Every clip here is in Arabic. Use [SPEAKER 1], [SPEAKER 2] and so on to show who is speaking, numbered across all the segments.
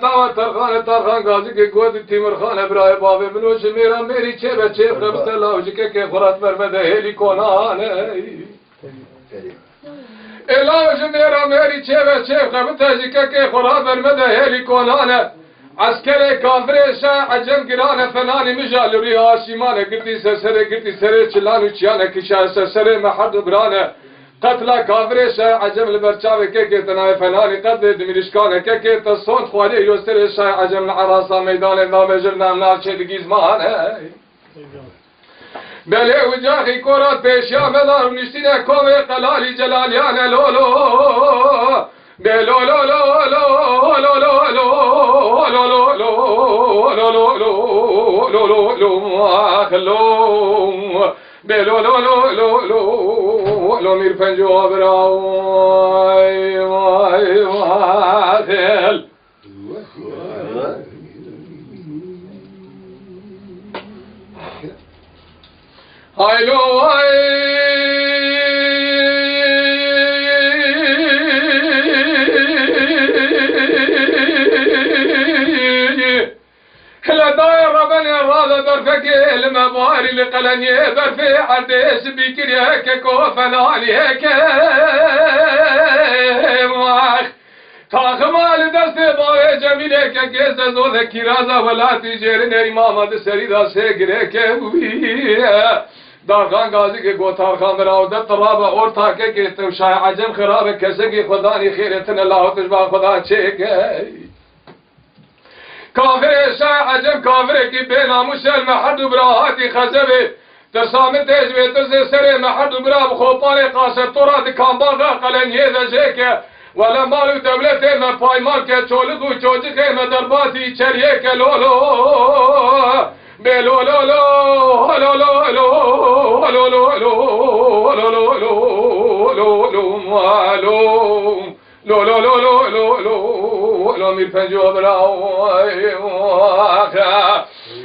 [SPEAKER 1] دعوت ترخان غازی که گود تیمور خان برای باب منوش میرا میری چه بچه قبط لاوج که خورات برمده هلی کنانه لاوج میرا میری چه بچه قبط که خورات برمده هلی کنانه عسكر كافر شا عجم گرانه فنانی مجالوری آسیمانه گرتی سره چلانو چیانه کشا سره محد برانه قتلا كافر شا عجم البرچاوه که تنای فنانی قتل دمیرشکانه که تصون خواری یوستر شا عجم العراصا میدان دامجر نامنار چه مانه بله وجاخی کورات پیشیا مدار نشتینه کوه قلالی جلالیانه لولو بلو لو لو لو لو لو لو بلو لو لو لو میر پنجو برای واخل هایلو المباري لقلني برفي عديس بكري هيك كوفناني هيك ماخ تاخمال دستي باوي جميل هيك كيس زود كيرازا ولا تجير نري ماما دسريدا سيگريك دارخان غازي کے گوتار خان براو دت طرابه اورتا کے تو شای عجم خراب کسگی خدانی خیرتن الله تجبا خدا چيك كافر شا عجم كافر كي بين مشل محد براهاتي خزبه تسامت تجوي تزي سري محد برا بخوطاني قاسر ترى دكامباغا قلن يذا جيك ولا مالو دولته ما بايمار كه چولغو چوجك ما درباتي چريك لولو بلو لو لو لو لو لو لو لو لو لو لو لو لو لو لو لو لو لو میر پنجو براو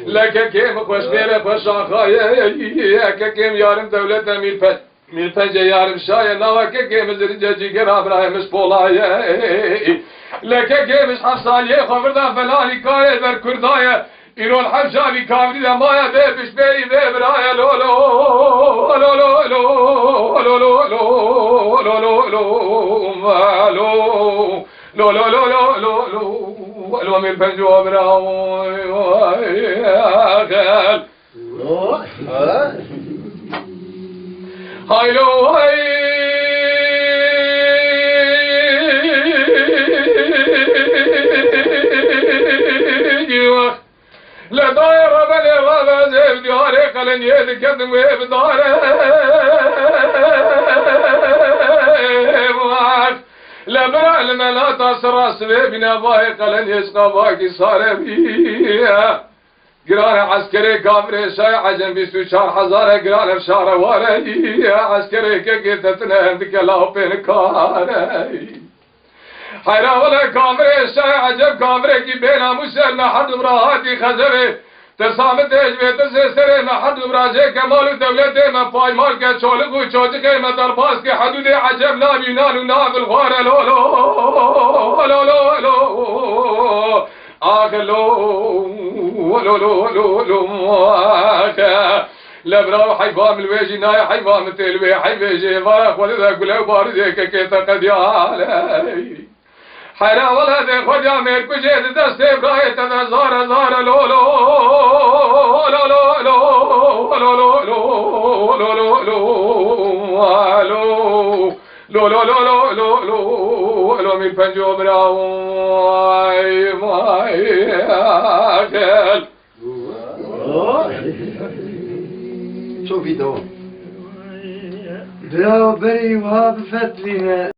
[SPEAKER 1] لك كيم خوش بيره خوش آخايه كيم يارم دولت میر پنج يارم شايه نوا كيم زرجاجي قراب راي مش بولايه لك كيم مش حفصاليه خبردا فلاني كايه بر كردايه إيرو الحبشابي كامري لمايا بيبش بيري بيبرايا لو لو لو لو لو لو لو لو لو لو لو لو لو لو لو لو لو لو من بنجو براو هاي لو هاي لا دايرة بني غابة زيب دياري قلن يذكتم ويب داري لا برا الملا تاسرا سبيبنا باي قلن يسقى باكي صار بيها قران عسكري كافري شاي عجم بيستو شار حزارة قران بشارة واري عسكري كيكتتنا هندك الله بين كاري حيرا ولا كامري شاي عجب كامري كي بينا مسل محد براهاتي خزبه تسامت اجبه تسسره محد براجه كمالو دولته ما پايمال كه چولغو چوجكه ما درباس كه حدود عجب نابي نالو ناب الغار لو لو لو لو لو آخ لو لو لو لو لو لبراو حيفام الويجي ناي حيفام تلوي حيفيجي وارخ ولذا قلو باردك كيتا قد يالي حيرا ولا ذي خجا مير كجيد دست ابراهي تنزار زار لو لو لو لو لو لو لو لو لو لو لو لو لو لو لو لو لو من پنجو براو ماي اكل
[SPEAKER 2] شوفي دو براو بري وهاب فتلي